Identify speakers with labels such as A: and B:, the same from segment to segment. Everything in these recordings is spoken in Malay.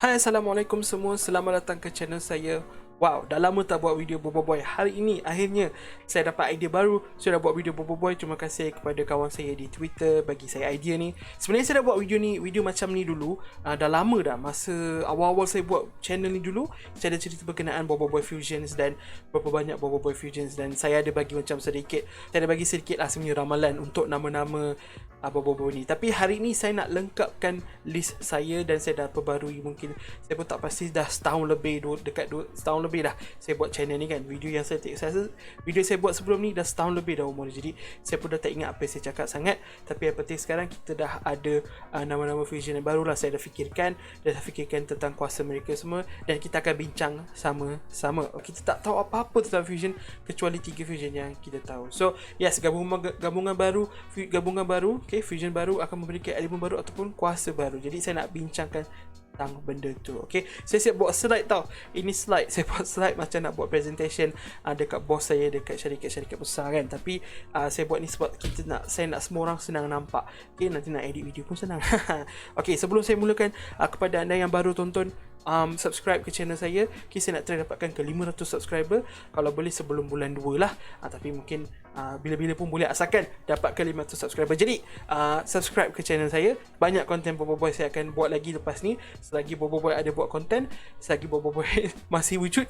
A: Hai, Assalamualaikum semua. Selamat datang ke channel saya. Wow, dah lama tak buat video Bobo Boy. Hari ini akhirnya saya dapat idea baru. Saya dah buat video Bobo Boy. Terima kasih kepada kawan saya di Twitter bagi saya idea ni. Sebenarnya saya dah buat video ni, video macam ni dulu. Dah lama dah. Masa awal-awal saya buat channel ni dulu, saya ada cerita berkenaan Bobo Boy Fusions dan berapa banyak Bobo Boy Fusions, dan saya ada bagi macam sedikit. Saya ada bagi sedikit lah sebenarnya ramalan untuk nama-nama Bobo Boy ni. Tapi hari ni saya nak lengkapkan list saya dan saya dah perbarui, mungkin saya pun tak pasti, dah setahun lebih, setahun lebih dah saya buat channel ni kan. Video yang saya video saya buat sebelum ni dah setahun lebih dah umur ni. Jadi saya pun dah tak ingat apa yang saya cakap sangat. Tapi yang penting sekarang kita dah ada nama-nama fusion yang baru lah. Saya dah fikirkan tentang kuasa mereka semua, dan kita akan bincang sama-sama. Kita tak tahu apa-apa tentang fusion kecuali 3 fusion yang kita tahu. So yes, gabungan baru, okay, fusion baru akan memberikan elemen baru ataupun kuasa baru. Jadi saya nak bincangkan tentang benda tu. Okay, saya siap buat slide tau. Ini slide, saya buat slide macam nak buat presentation dekat bos saya, dekat syarikat-syarikat besar kan. Tapi saya buat ni sebab saya nak semua orang senang nampak. Okay, nanti nak edit video pun senang. Okay, sebelum saya mulakan, kepada anda yang baru tonton, subscribe ke channel saya. Okay, saya nak try dapatkan ke 500 subscriber. Kalau boleh sebelum bulan 2 lah. Tapi mungkin bila-bila pun boleh, asalkan dapat ke 500 subscriber. Jadi subscribe ke channel saya. Banyak konten Bobo Boy saya akan buat lagi lepas ni. Selagi Bobo Boy ada buat konten, selagi Bobo Boy masih wujud,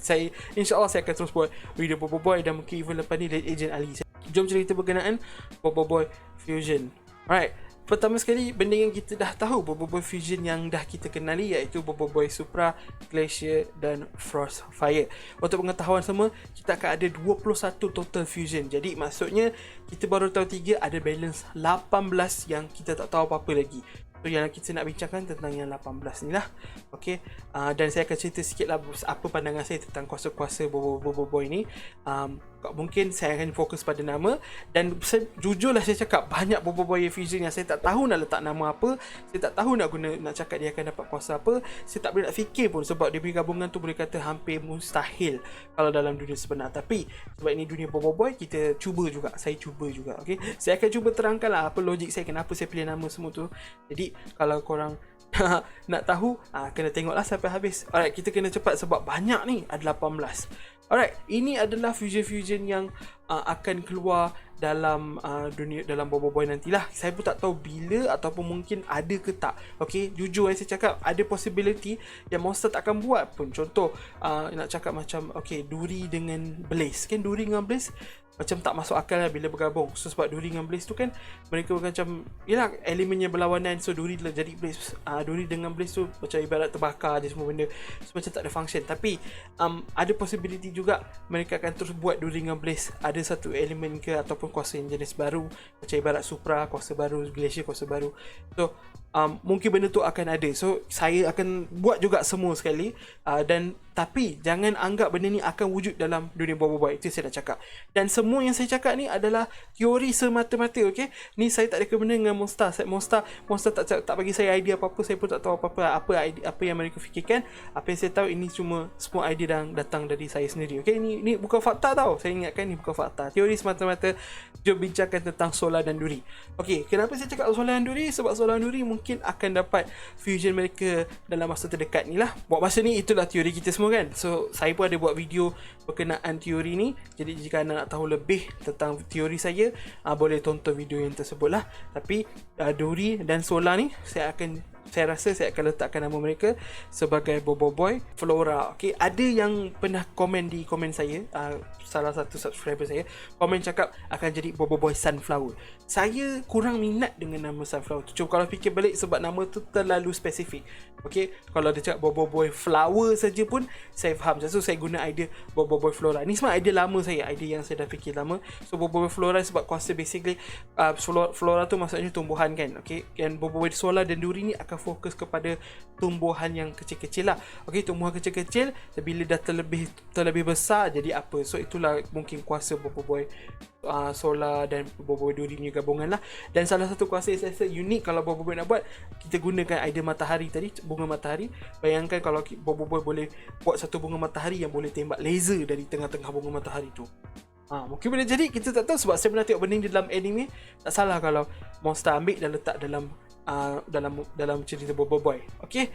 A: InsyaAllah saya akan terus buat video Bobo Boy, dan mungkin even lepas ni Late Agent Ali. Jom cerita berkenaan Bobo Boy Fusion. Alright, pertama sekali, benda yang kita dah tahu, Bobo Boy Fusion yang dah kita kenali, iaitu Bobo Boy Supra, Glacier dan Frostfire. Untuk pengetahuan semua, kita akan ada 21 total fusion. Jadi maksudnya kita baru tahu 3, ada balance 18 yang kita tak tahu apa-apa lagi. So yang kita nak bincangkan tentang yang 18 ni lah. Okay, dan saya akan cerita sikit lah apa pandangan saya tentang kuasa-kuasa Bobo Boy ni. Mungkin saya akan fokus pada nama. Dan jujurlah saya cakap, banyak Bobo Boy Fusion yang saya tak tahu nak letak nama apa. Saya tak tahu nak cakap dia akan dapat kuasa apa. Saya tak boleh nak fikir pun, sebab dia punya gabungan tu boleh kata hampir mustahil kalau dalam dunia sebenar. Tapi sebab ini dunia Bobo Boy, kita cuba juga. Saya cuba juga. Okay, saya akan cuba terangkan lah apa logik saya, kenapa saya pilih nama semua tu. Jadi kalau korang nak tahu, kena tengoklah sampai habis. Alright, kita kena cepat sebab banyak ni, ada 18. Alright, ini adalah fusion-fusion yang akan keluar dalam dalam Bobo Boy nantilah. Saya pun tak tahu bila ataupun mungkin ada ke tak. Okay, jujur saya cakap, ada possibility yang monster tak akan buat pun. Contoh, nak cakap macam okay, Duri dengan Blaze. Kan Duri dengan Blaze macam tak masuk akal lah bila bergabung. So sebab Duri dengan Blaze tu kan, mereka macam, yelah, elemennya berlawanan. So Duri jadi Blaze, Duri dengan Blaze tu macam ibarat terbakar je semua benda. So macam tak ada function. Tapi ada possibility juga mereka akan terus buat Duri dengan Blaze ada satu elemen ke ataupun kuasa yang jenis baru, macam ibarat Supra kuasa baru, Glacier kuasa baru. So mungkin benda tu akan ada. So saya akan buat juga semua sekali, dan tapi jangan anggap benda ni akan wujud dalam dunia Bobo Boy. Itu saya dah cakap. Dan semua yang saya cakap ni adalah teori semata-mata. Okay, ni saya tak ada kena dengan Monster. Monster tak bagi saya idea apa-apa. Saya pun tak tahu apa yang mereka fikirkan. Apa yang saya tahu, ini cuma semua idea yang datang dari saya sendiri. Okay, ni bukan fakta tau. Saya ingatkan ni bukan fakta, teori semata-mata. Jom bincangkan tentang Solar dan Duri. Okay, kenapa saya cakap Solar dan Duri? Sebab Solar dan Duri mungkin akan dapat fusion mereka dalam masa terdekat ni lah. Buat masa ni, itulah teori kita semua kan. So saya pun ada buat video berkenaan teori ni. Jadi jika anda nak tahu lebih tentang teori saya, boleh tonton video yang tersebut lah. Tapi Duri dan Solar ni, saya rasa saya akan letakkan nama mereka sebagai Bobo Boy Flora. Okay, ada yang pernah komen di komen saya, salah satu subscriber saya komen cakap akan jadi Bobo Boy Sunflower. Saya kurang minat dengan nama Sunflower tu. Cuma kalau fikir balik, sebab nama tu terlalu spesifik. Okay, kalau dia cakap Bobo Boy Flower saja pun saya faham. So saya guna idea Bobo Boy Flora. Ni semua idea lama saya, idea yang saya dah fikir lama. So Bobo Boy Flora sebab kuasa basically Flora tu maksudnya tumbuhan kan. Okay, dan Bobo Boy Solar dan Duri ni akan fokus kepada tumbuhan yang kecil-kecil lah. Okay, tumbuhan kecil-kecil bila dah terlebih besar jadi apa. So itulah mungkin kuasa Bobo Boy Solar dan Bobo Boy Duri punya gabungan lah. Dan salah satu kuasa yang saya rasa unik kalau Bobo Boy nak buat, kita gunakan idea matahari tadi, bunga matahari. Bayangkan kalau Bobo Boy boleh buat satu bunga matahari yang boleh tembak laser dari tengah-tengah bunga matahari tu. Mungkin boleh jadi, kita tak tahu. Sebab saya pernah tengok benda ni dalam anime. Tak salah kalau Monster ambil dan letak dalam cerita Bobo Boy. Okay,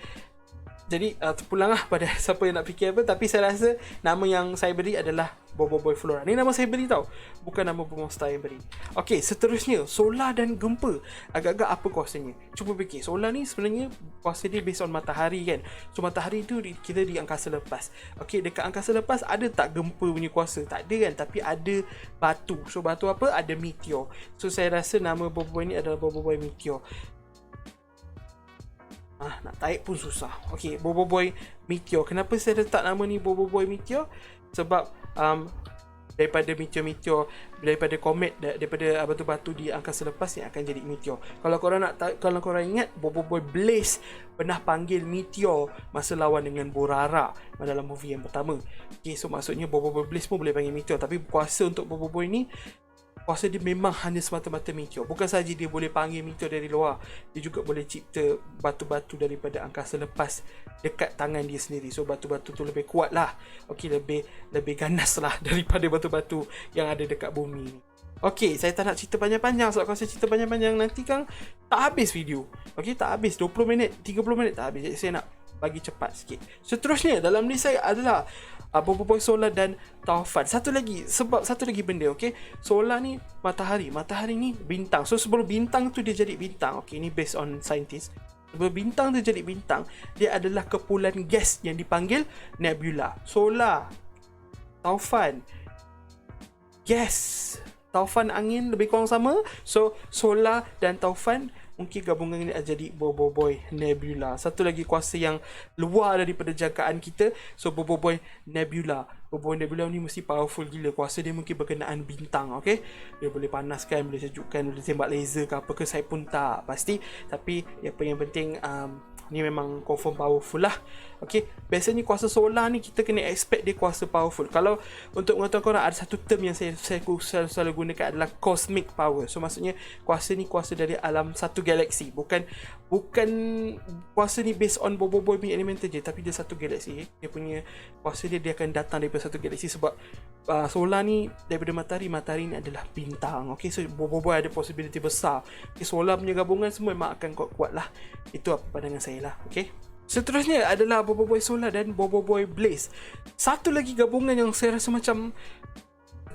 A: Jadi terpulanglah pada siapa yang nak fikir apa. Tapi saya rasa nama yang saya beri adalah Boboiboy Flora. Ni nama saya beri tau, bukan nama Monster yang beri. Okay, seterusnya solar dan gempa. Agak-agak apa kuasanya? Cuba fikir. Solar ni sebenarnya kuasa dia based on matahari kan. So matahari tu kita di angkasa lepas. Okay, dekat angkasa lepas ada tak gempa punya kuasa? Tak ada kan. Tapi ada batu. So batu apa? Ada meteor. So saya rasa nama Boboiboy ni adalah Boboiboy Meteor. Nak tarik pun susah. Okay, Boboiboy Meteor. Kenapa saya letak nama ni Boboiboy Meteor? Sebab daripada meteor-meteor, daripada komet, daripada batu-batu di angkasa lepas yang akan jadi meteor. Kalau korang ingat, Boboiboy Blaze pernah panggil meteor masa lawan dengan Borara dalam movie yang pertama. Okay, so maksudnya Boboiboy Blaze pun boleh panggil meteor. Tapi kuasa untuk Boboiboy ni, kuasa dia memang hanya semata-mata meteor. Bukan sahaja dia boleh panggil meteor dari luar, dia juga boleh cipta batu-batu daripada angkasa lepas dekat tangan dia sendiri. So batu-batu tu lebih kuat lah. Okay, lebih ganas lah daripada batu-batu yang ada dekat bumi ni. Okay, saya tak nak cerita panjang-panjang. Sebab kalau saya cerita panjang-panjang nanti kan tak habis video. Okay, tak habis 20 minit, 30 minit tak habis. Jadi saya nak bagi cepat sikit. Seterusnya dalam list saya adalah Boboiboy Solar dan Taufan. Satu lagi benda, okay. Solar ni matahari ni bintang. So sebelum bintang tu dia jadi bintang, okay, ni based on scientist. Sebelum bintang tu jadi bintang, dia adalah kepulan gas yang dipanggil nebula. Solar, Taufan, gas, Taufan angin, lebih kurang sama. So solar dan Taufan mungkin gabungan ini jadi Boboiboy Nebula. Satu lagi kuasa yang luar daripada jangkaan kita. So Boboiboy Nebula. Boboiboy Nebula ni mesti powerful gila. Kuasa dia mungkin berkenaan bintang, okay. Dia boleh panaskan, boleh sejukkan, boleh tembak laser ke apa ke, saya pun tak pasti. Tapi apa yang penting ni memang confirm powerful lah. Okay, biasanya kuasa solar ni kita kena expect dia kuasa powerful. Kalau untuk pengetahuan korang, ada satu term yang saya selalu gunakan adalah cosmic power. So maksudnya kuasa ni kuasa dari alam satu galaksi. Bukan kuasa ni based on Boboiboy punya elemental je, tapi dia satu galaksi. Dia punya kuasa dia akan datang daripada satu galaksi. Sebab solar ni daripada matahari ni adalah bintang. Okay, so Boboiboy ada possibility besar. Okay, solar punya gabungan semua memang akan kuat-kuat lah. Itu apa pandangan saya lah. Okay, seterusnya adalah Boboiboy Solar dan Boboiboy Blaze. Satu lagi gabungan yang saya rasa macam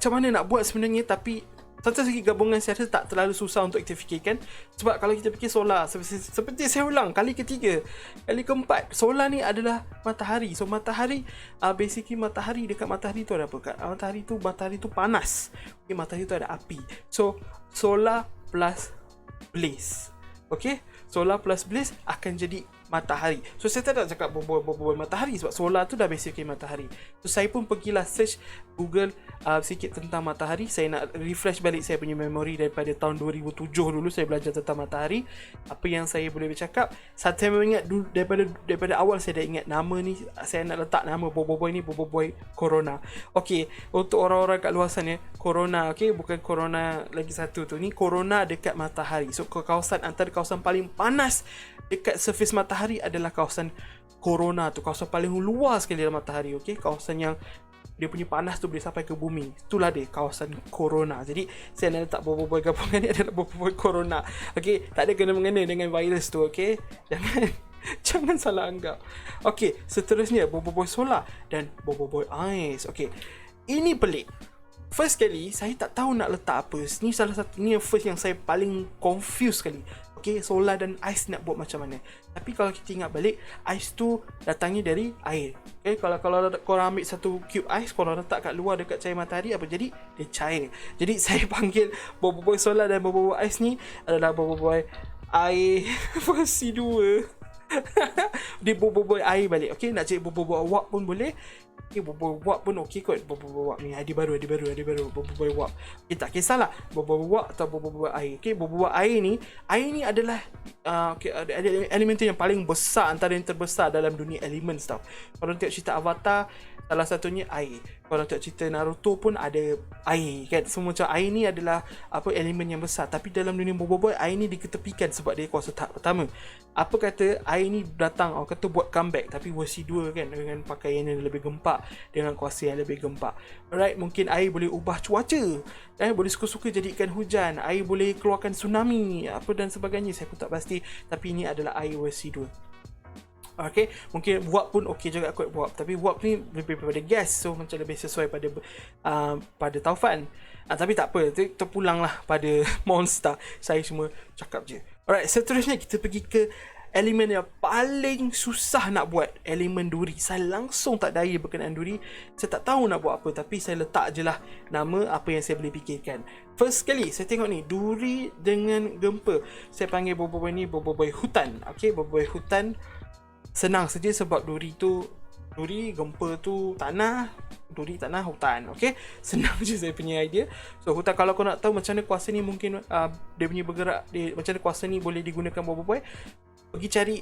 A: mana nak buat sebenarnya, tapi satu lagi gabungan saya rasa tak terlalu susah untuk kita fikirkan. Sebab kalau kita fikir solar, seperti saya ulang kali ketiga, kali keempat, solar ni adalah matahari. So matahari, basically matahari, dekat matahari tu ada apa? Kat matahari tu panas. Okay, matahari tu ada api. So solar plus blaze. Okay, solar plus blaze akan jadi matahari. So saya tak nak cakap Boboiboy matahari sebab solar tu dah basically matahari. So saya pun pergilah search Google sikit tentang matahari. Saya nak refresh balik saya punya memori daripada tahun 2007 dulu saya belajar tentang matahari. Apa yang saya boleh bercakap, saya mengingat daripada awal saya dah ingat nama ni. Saya nak letak nama Boboiboy ni Boboiboy Corona. Okey, untuk orang-orang kat luar sana, Corona, okey, bukan Corona lagi satu tu. Ni Corona dekat matahari. So antara kawasan paling panas dekat surface matahari adalah kawasan Corona tu, kawasan paling luar sekali dalam matahari. Okey, kawasan yang dia punya panas tu boleh sampai ke bumi. Itulah dia, kawasan Corona. Jadi saya nak letak Boboiboy gabungan ni adalah Boboiboy Corona. Okey, tak ada kena-mengena dengan virus tu, okey. Jangan salah anggap. Okey, seterusnya Boboiboy Solar dan Boboiboy Ice. Okey, ini pelik. First kali saya tak tahu nak letak apa. Ni salah satu, ni first yang saya paling confused sekali. Okay, solar dan ais nak buat macam mana. Tapi kalau kita ingat balik, ais tu datangnya dari air. Okay, kalau korang ambil satu cube ais, korang letak kat luar dekat cahaya matahari, apa jadi? Dia cair. Jadi saya panggil Boboiboy Solar dan Boboiboy Ais ni adalah Boboiboy air versi 2. Dia Boboiboy air balik. Okay, nak cari Boboiboy Wap pun boleh. Okay, Boboiboy Wap pun okey kot. Boboiboy Wap ni idea baru Boboiboy Wap. Okay, tak kisahlah Boboiboy Wap atau Boboiboy air. Okay, Boboiboy air ni adalah ada elemental yang paling besar, antara yang terbesar dalam dunia elements tau. Kalau tengok cerita Avatar, salah satunya air. Kalau tengok cerita Naruto pun ada air kan. Semua macam air ni adalah elemen yang besar. Tapi dalam dunia Boboiboy, air ni diketepikan sebab dia kuasa tahap pertama. Apa kata air ni datang, orang kata buat comeback, tapi versi 2 kan, dengan pakaian yang lebih gempak, dengan kuasa yang lebih gempak. Alright, mungkin air boleh ubah cuaca, boleh suka-suka jadikan hujan, air boleh keluarkan tsunami, apa dan sebagainya, saya pun tak pasti. Tapi ini adalah air versi 2. Okay, mungkin warp pun okey juga kot warp, tapi warp ni lebih pada gas, so macam lebih sesuai pada pada Taufan. Tapi tak apa, terpulang lah pada monster. Saya cuma cakap je. Alright, seterusnya kita pergi ke elemen yang paling susah nak buat, elemen duri. Saya langsung tak daya berkenaan duri. Saya tak tahu nak buat apa, tapi saya letak je lah nama apa yang saya boleh fikirkan. First kali saya tengok ni, duri dengan gempa. Saya panggil boboiboy ni boboiboy hutan. Okay, boboiboy hutan senang saja sebab duri, gempa tu tanah, duri tanah, hutan. Okay, senang je saya punya idea. So hutan, kalau kau nak tahu macam mana kuasa ni mungkin dia punya bergerak, macam mana kuasa ni boleh digunakan boboiboy, pergi cari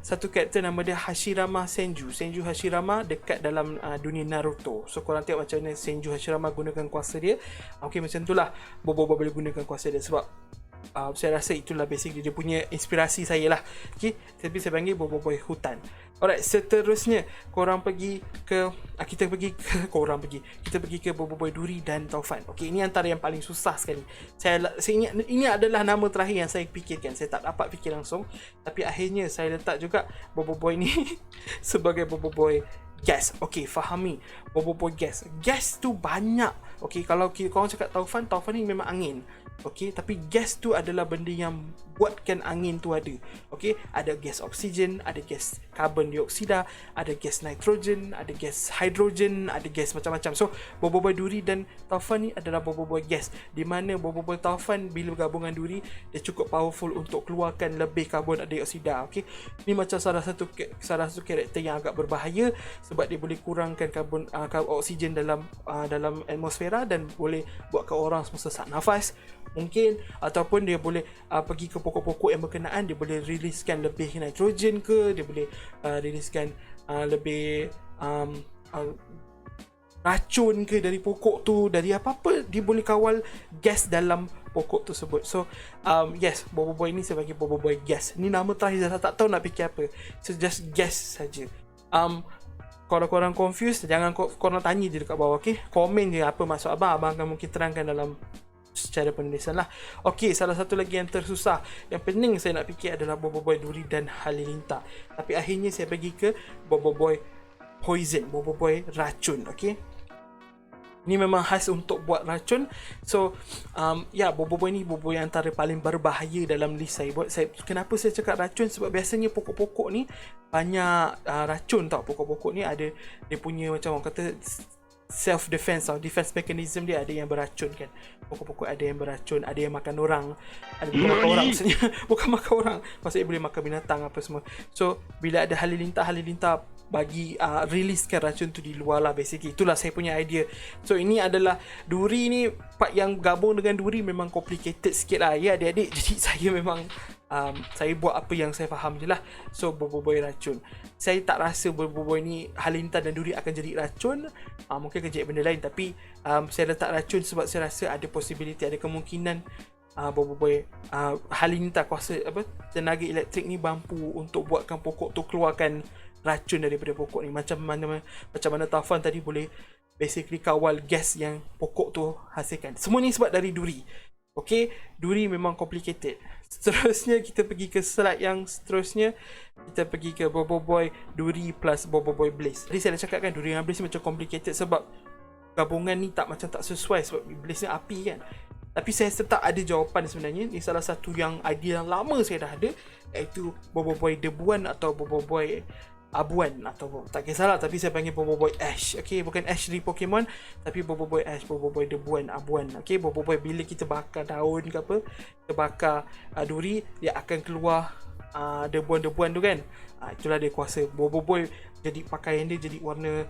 A: satu karakter nama dia Hashirama Senju Hashirama dekat dalam dunia Naruto. So korang tengok macam mana Senju Hashirama gunakan kuasa dia. Okay, macam tu lah boboiboy boleh gunakan kuasa dia, sebab saya rasa itulah basically dia punya inspirasi saya lah. Okay, tapi saya panggil boboiboy hutan. Alright, seterusnya korang pergi ke kita pergi ke boboiboy duri dan Taufan. Okay, ini antara yang paling susah sekali. Saya ingat ini adalah nama terakhir yang saya fikirkan. Saya tak dapat fikir langsung, tapi akhirnya saya letak juga boboiboy ni sebagai boboiboy gas. Okay, fahami boboiboy gas. Gas tu banyak. Okay, kalau korang cakap Taufan ni memang angin. Okay, tapi gas tu adalah benda yang buatkan angin tu ada. Okay, ada gas oksigen, ada gas karbon dioksida, ada gas nitrogen, ada gas hidrogen, ada gas macam-macam. So boboiboy duri dan Taufan ni adalah boboiboy gas, di mana boboiboy Taufan bila gabungan duri dia cukup powerful untuk keluarkan lebih karbon dioksida. Okay, ni macam salah satu karakter yang agak berbahaya sebab dia boleh kurangkan karbon oksigen dalam atmosfera dan boleh buatkan orang semua sesak nafas mungkin, ataupun dia boleh pergi ke pokok-pokok yang berkenaan, dia boleh riliskan lebih nitrogen ke, dia boleh riliskan lebih racun ke dari pokok tu, dari apa-apa dia boleh kawal gas dalam pokok tersebut. So yes, boboiboy ni sebagai boboiboy gas. Ni nama terakhir saya tak tahu nak fikir apa, so just gas saja. Kalau korang confused, jangan korang tanya je dekat bawah. Okay, komen je apa maksud abang akan mungkin terangkan dalam secara penulisan lah. Okay, salah satu lagi yang tersusah, yang pening saya nak fikir adalah boboiboy duri dan halilintar. Tapi akhirnya saya pergi ke boboiboy poison, boboiboy racun. Okay, ni memang khas untuk buat racun. So boboiboy ni boboiboy antara paling berbahaya dalam list saya. Kenapa saya cakap racun? Sebab biasanya pokok-pokok ni banyak racun tau. Pokok-pokok ni ada dia punya macam orang kata self defense, defense mechanism dia ada yang beracun kan. Pokok-pokok ada yang beracun, ada yang makan orang, ada yang makan orang maksudnya bukan makan orang, maksudnya boleh makan binatang apa semua. So bila ada halilintar bagi riliskan racun tu di luar lah basically. Itulah saya punya idea. So ini adalah duri ni, part yang gabung dengan duri memang complicated sikit lah ya adik-adik. Jadi saya memang saya buat apa yang saya faham je lah. So boboiboy racun, saya tak rasa boboiboy ni halilintar dan duri akan jadi racun. Mungkin akan jadi benda lain, tapi saya letak racun sebab saya rasa ada possibility, ada kemungkinan boboiboy halilintar kuasa tenaga elektrik ni mampu untuk buatkan pokok tu keluarkan racun daripada pokok ni. Macam mana Taufan tadi boleh basically kawal gas yang pokok tu hasilkan. Semua ni sebab dari duri. Okay, duri memang complicated. Seterusnya kita pergi ke slide yang seterusnya. Kita pergi ke boboiboy duri plus boboiboy blaze. Tadi saya dah cakap kan, duri dengan blaze macam complicated sebab gabungan ni tak sesuai, sebab blaze ni api kan. Tapi saya tetap ada jawapan sebenarnya. Ni salah satu yang idea yang lama saya dah ada, iaitu boboiboy debuan atau boboiboy abuan, atau tak kisahlah, tapi saya panggil boboiboy ash. Okay, bukan ash dari Pokemon, tapi boboiboy ash, boboiboy debuan, abuan. Okay, boboiboy bila kita bakar daun ke apa, kita bakar duri, dia akan keluar debuan-debuan tu kan. Itulah dia kuasa boboiboy. Jadi pakaian dia jadi warna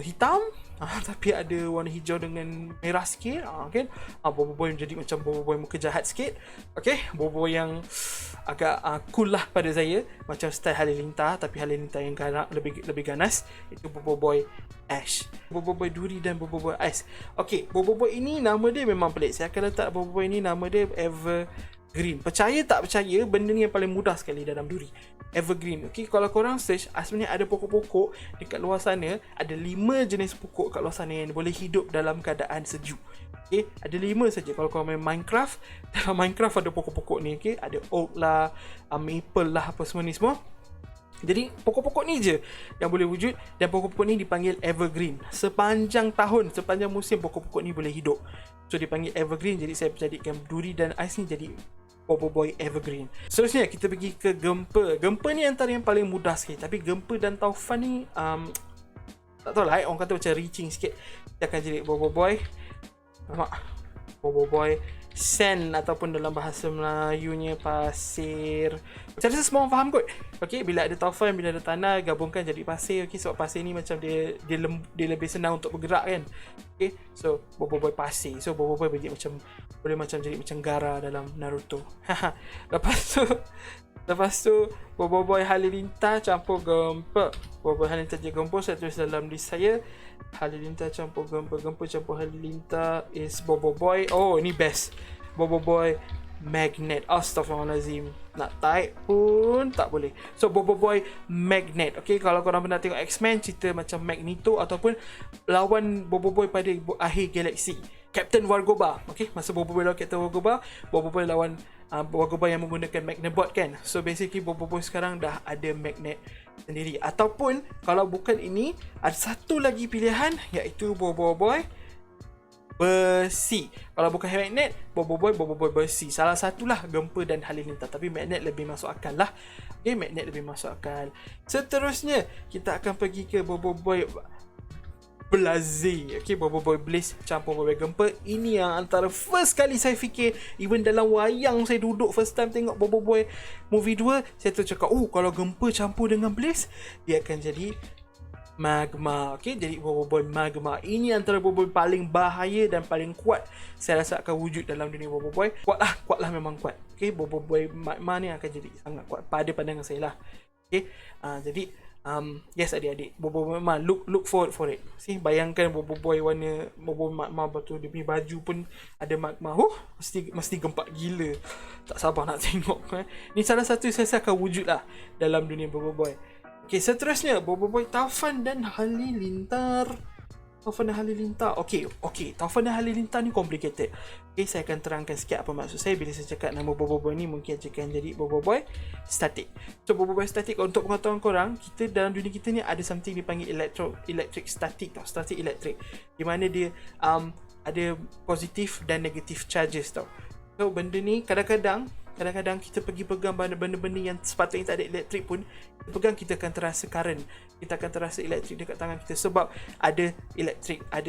A: hitam, tapi ada warna hijau dengan merah sikit, kan. Boboiboy menjadi macam boboiboy muka jahat sikit. Okay, boboiboy yang agak cool lah pada saya, macam style halilintar, tapi halilintar yang lebih ganas. Itu boboiboy ash, boboiboy duri dan boboiboy ice. Okay, boboiboy ini nama dia memang pelik. Saya akan letak boboiboy ini nama dia Evergreen. Percaya tak percaya, benda ni yang paling mudah sekali dalam duri, Evergreen. Okay, kalau korang search, sebenarnya ada pokok-pokok dekat luar sana, ada 5 jenis pokok kat luar sana yang boleh hidup dalam keadaan sejuk. Okay, ada 5 saja. Kalau korang main Minecraft, dalam Minecraft ada pokok-pokok ni. Okay, ada oak lah, maple lah, apa semua ni semua. Jadi pokok-pokok ni je yang boleh wujud, dan pokok-pokok ni dipanggil evergreen. Sepanjang tahun, sepanjang musim pokok-pokok ni boleh hidup. So dipanggil evergreen, jadi saya jadikan duri dan ais ni jadi Bobo Boy evergreen. Seterusnya kita pergi ke gempa. Gempa ni antara yang paling mudah sikit, tapi gempa dan taufan ni tak tahu lah, orang kata macam reaching sikit. Kita akan jadi Bobo Boy. Nampak? Bobo Boy sand, ataupun dalam bahasa Melayunya pasir. Macam rasa semua orang faham kot. Okay, bila ada taufan, bila ada tanah, gabungkan jadi pasir. Okay, sebab pasir ni macam dia lebih senang untuk bergerak kan. Okay, so Bobo Boy pasir. So Bobo Boy boleh macam jadi macam Gaara dalam Naruto. Lepas tu Bobo Boy halilintar campur gempa. Bobo Boy halilintar jadi gempa, saya tulis dalam list saya. Halilintar campur gempa, gempa campur halilintar is Bobo Boy. Oh, ni best. Bobo Boy magnet. Astaghfirullahalazim. Nak type pun tak boleh. So Bobo Boy magnet. Okay, kalau korang pernah tengok X-Men, cerita macam Magneto ataupun lawan Bobo Boy pada akhir galaksi, Captain Wargoba. Okay, masa Bobo Boy lawan Captain Wargoba, Bobo Boy lawan Wargoba yang menggunakan Magnabot kan. So basically Bobo Boy sekarang dah ada magnet sendiri. Ataupun kalau bukan ini, ada satu lagi pilihan, iaitu Bobo Boy besi. Kalau bukan magnet, Bobo Boy besi. Salah satulah gempa dan halilintar, tapi magnet lebih masuk akal lah. Okay, magnet lebih masuk akal. Seterusnya kita akan pergi ke Bobo Boy Blaze. Okay, Bobo Boy Blaze campur Bobo Boy gempa. Ini yang antara first kali saya fikir, even dalam wayang saya duduk first time tengok Bobo Boy movie 2, saya tu cakap, kalau gempa campur dengan Blaze, dia akan jadi magma. Okay, jadi Bobo Boy magma. Ini antara Bobo Boy paling bahaya dan paling kuat saya rasa akan wujud dalam dunia Bobo Boy. Kuat lah memang kuat. Okay, Bobo Boy magma ni akan jadi sangat kuat pada pandangan saya lah. Okay, jadi yes adik-adik, Bobo Boy magma, look forward for it. See, bayangkan Bobo Boy warna Bobo magma, betul dia punya baju pun ada magma. Mesti gempak gila. Tak sabar nak tengok. Ni salah satu saya rasa akan wujud lah dalam dunia Bobo Boy. Okay, seterusnya Bobo Boy taufan dan halilintar. Taufan dan halilintar. Okay, taufan dan halilintar ni complicated. Okay, saya akan terangkan sikit apa maksud saya bila saya cakap nama Bobo Boy ni. Mungkin akan jadi Bobo Boy static. So Bobo Boy static, untuk pengetahuan korang, kita dalam dunia kita ni ada something dipanggil electric static tau. Static electric, di mana dia ada positif dan negatif charges tau. So benda ni kadang-kadang kita pergi pegang benda-benda yang sepatutnya tak ada elektrik pun, kita pegang, kita akan terasa current, kita akan terasa elektrik dekat tangan kita, sebab ada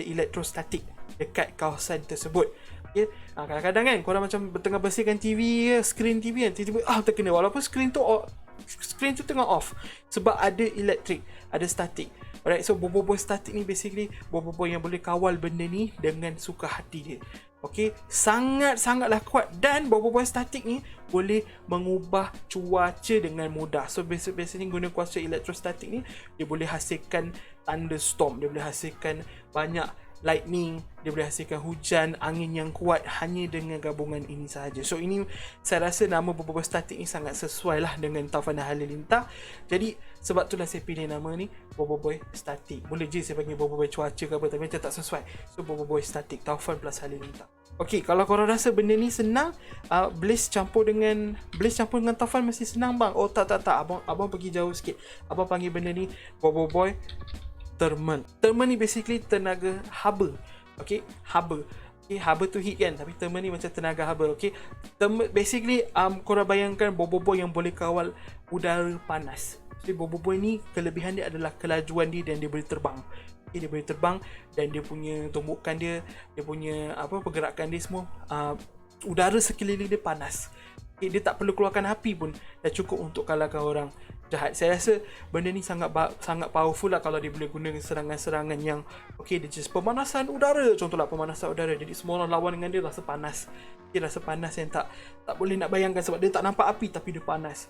A: elektrostatik dekat kawasan tersebut. Okay? Kadang-kadang kan korang macam tengah bersihkan TV, skrin TV kan, tiba-tiba terkena, walaupun skrin tu tengah off, sebab ada elektrik, ada statik. Alright, so Bobo Boy statik ni basically Bobo Boy yang boleh kawal benda ni dengan suka hati dia. Okay, sangatlah kuat. Dan Bobo Boy statik ni boleh mengubah cuaca dengan mudah. So biasanya guna kuasa elektrostatik ni, dia boleh hasilkan thunderstorm, dia boleh hasilkan banyak lightning, dia boleh hasilkan hujan, angin yang kuat hanya dengan gabungan ini sahaja. So ini saya rasa nama Bobo Boy statik ni sangat sesuai lah dengan taufan dan halilintar. Jadi sebab itulah saya pilih nama ni Bobo Boy statik. Boleh je saya panggil Bobo Boy cuaca ke apa, tapi macam tak sesuai. So Bobo Boy statik, taufan plus halilintar. Okay, kalau korang rasa benda ni senang, Blaze campur dengan taufan masih senang bang. Oh tak, abang pergi jauh sikit. Abang panggil benda ni Bobo Boy thermal. Thermal ni basically tenaga haba. Okay, haba. Okay, haba tu heat kan, tapi thermal ni macam tenaga haba. Okay, thermal basically korang bayangkan Bobo Boy yang boleh kawal udara panas. Jadi Bobo Boy ni kelebihan dia adalah kelajuan dia, dan dia boleh terbang. Okay, dia boleh terbang, dan dia punya tumbukan dia punya pergerakan dia semua, udara sekeliling dia panas. Okay, dia tak perlu keluarkan api pun dah cukup untuk kalahkan orang jahat. Saya rasa benda ni sangat powerful lah kalau dia boleh guna serangan-serangan yang dia just pemanasan udara, contohlah pemanasan udara, jadi semua orang lawan dengan dia rasa panas. Rasa panas yang tak boleh nak bayangkan, sebab dia tak nampak api tapi dia panas.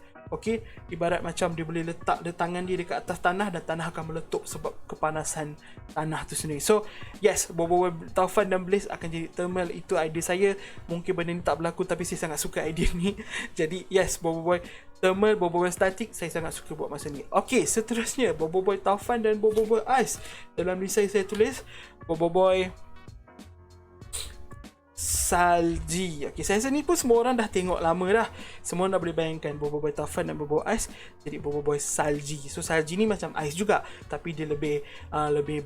A: Ibarat macam dia boleh letak tangan dia dekat atas tanah, dan tanah akan meletup sebab kepanasan tanah tu sendiri. So yes, Bobo Boy taufan dan Blaze akan jadi thermal. Itu idea saya. Mungkin benda ni tak berlaku, tapi saya sangat suka idea ni. Jadi yes, Bobo Boy thermal, Bobo Boy static, saya sangat suka buat masa ni. Seterusnya Bobo Boy taufan dan Bobo Boy ice. Dalam list saya tulis Bobo Boy salji. Okay, saya rasa ni pun semua orang dah tengok lama dah. Semua dah boleh bayangkan Bobo Boy Taufan dan Bobo Ais jadi Bobo Boy salji. So salji ni macam ais juga, tapi dia lebih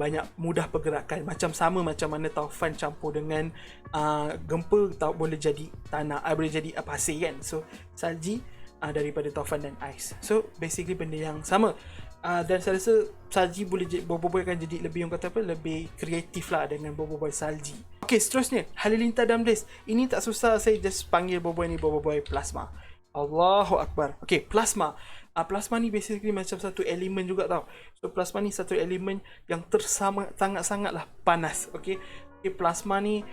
A: banyak mudah pergerakan. Macam sama macam mana Taufan campur dengan gempa boleh jadi tanah, boleh jadi pasir kan. So salji daripada Taufan dan ais. So basically benda yang sama. Dan saya rasa salji boleh jadi, Bobo Boy akan jadi lebih, orang kata apa, lebih kreatif lah dengan Bobo Boy salji. Okay, seterusnya Halilintar dan Blaze. Ini tak susah, saya just panggil Bobo Boy ni Bobo Boy Plasma. Allahu Akbar. Okay, Plasma. Plasma ni basically macam satu elemen juga tau. So plasma ni satu elemen yang sangat-sangatlah panas. Okay, plasma ni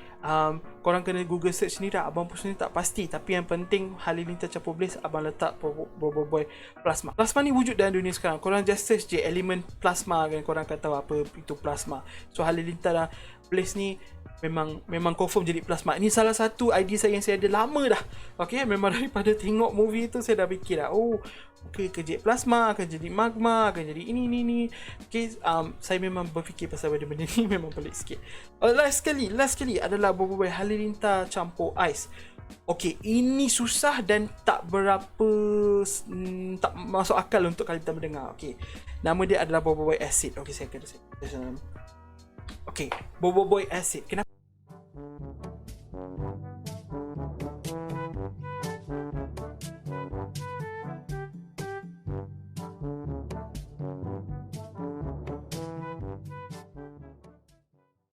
A: korang kena Google search ni dah. Abang pun sebenarnya tak pasti, tapi yang penting Halilintar campur Blaze, abang letak Bobo Boy Plasma. Plasma ni wujud dalam dunia sekarang. Korang just search je elemen plasma kan, korang akan tahu apa itu plasma. So Halilintar dan Blaze ni memang confirm jadi plasma. Ini salah satu idea saya yang saya ada lama dah. Okay, memang daripada tengok movie tu saya dah fikir dah, oh okay, kejap plasma akan jadi magma, akan jadi ini. Okay, saya memang berfikir pasal benda-benda ni memang pelik sikit. Last sekali adalah Bobo Boy Halilintar campur ais. Okay, ini susah dan tak berapa tak masuk akal untuk kalian mendengar. Okay, nama dia adalah Bobo Boy Acid. Okay, saya kena okay, Bobo Boy Acid. Kenapa?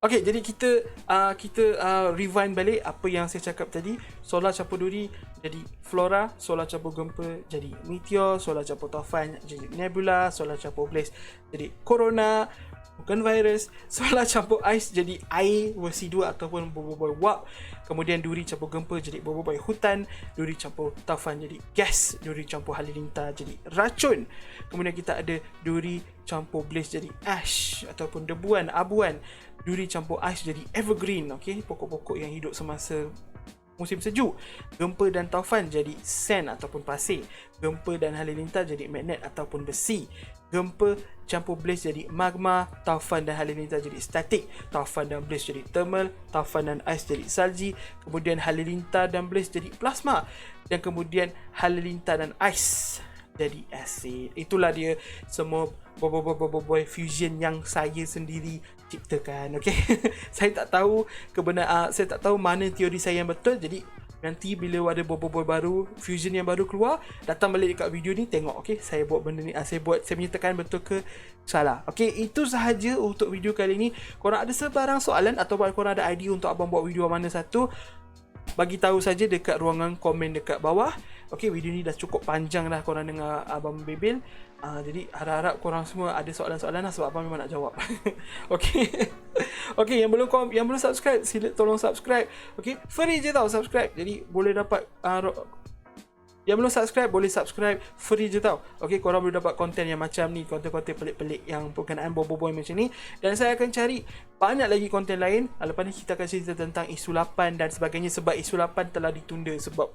A: Okay, jadi kita rewind balik apa yang saya cakap tadi. Solar campur duri jadi Flora, solar campur gempa jadi Meteor, solar campur Taufan jadi Nebula, solar campur Blaze jadi Corona, bukan virus. Solar campur ais jadi air versi 2 ataupun Bobo Boy Warp. Kemudian duri campur gempa jadi Bobo Boy Hutan, duri campur Taufan jadi gas, duri campur Halilintar jadi racun. Kemudian kita ada duri campur Blaze jadi ash ataupun debuan, abuan. Duri campur ais jadi evergreen, okey, pokok-pokok yang hidup semasa musim sejuk. Gempa dan Taufan jadi sand ataupun pasir. Gempa dan Halilintar jadi magnet ataupun besi. Gempa campur Blaze jadi magma. Taufan dan Halilintar jadi statik. Taufan dan Blaze jadi thermal. Taufan dan ais jadi salji. Kemudian Halilintar dan Blaze jadi plasma. Dan kemudian Halilintar dan ais jadi acid. Itulah dia semua Bobo Boy fusion yang saya sendiri ciptakan. Okay, saya tak tahu saya tak tahu mana teori saya yang betul. Jadi nanti bila ada Bobo Boy baru, fusion yang baru keluar, datang balik dekat video ni tengok. Okay, saya buat benda ni, saya menyatakan betul ke salah. Okay, itu sahaja untuk video kali ni. Korang ada sebarang soalan atau korang ada idea untuk abang buat video mana satu, bagi tahu saja dekat ruangan komen dekat bawah. Okay, video ni dah cukup panjang dah korang dengar abang bebel. Jadi harap-harap korang semua ada soalan-soalan lah, sebab abang memang nak jawab. Okay. Okay, yang belum subscribe, sila tolong subscribe. Okay, free je tau subscribe. Jadi boleh dapat yang belum subscribe boleh subscribe, free je tau. Okay, korang boleh dapat konten yang macam ni, konten-konten pelik-pelik yang berkenaan Bobo Boy macam ni. Dan saya akan cari banyak lagi konten lain. Lepas ni kita akan cerita tentang isu 8 dan sebagainya, sebab isu 8 telah ditunda sebab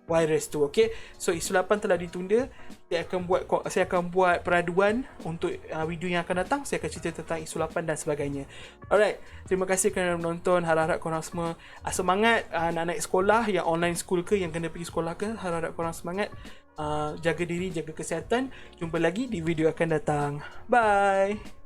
A: virus tu. Okay, so isu 8 telah ditunda. Saya akan buat peraduan untuk video yang akan datang. Saya akan cerita tentang isu 8 dan sebagainya. Alright, terima kasih kerana menonton. Harap-harap korang semua semangat nak naik sekolah, yang online school ke, yang kena pergi sekolah ke. Harap-harap korang semangat, jaga diri, jaga kesihatan. Jumpa lagi di video akan datang. Bye.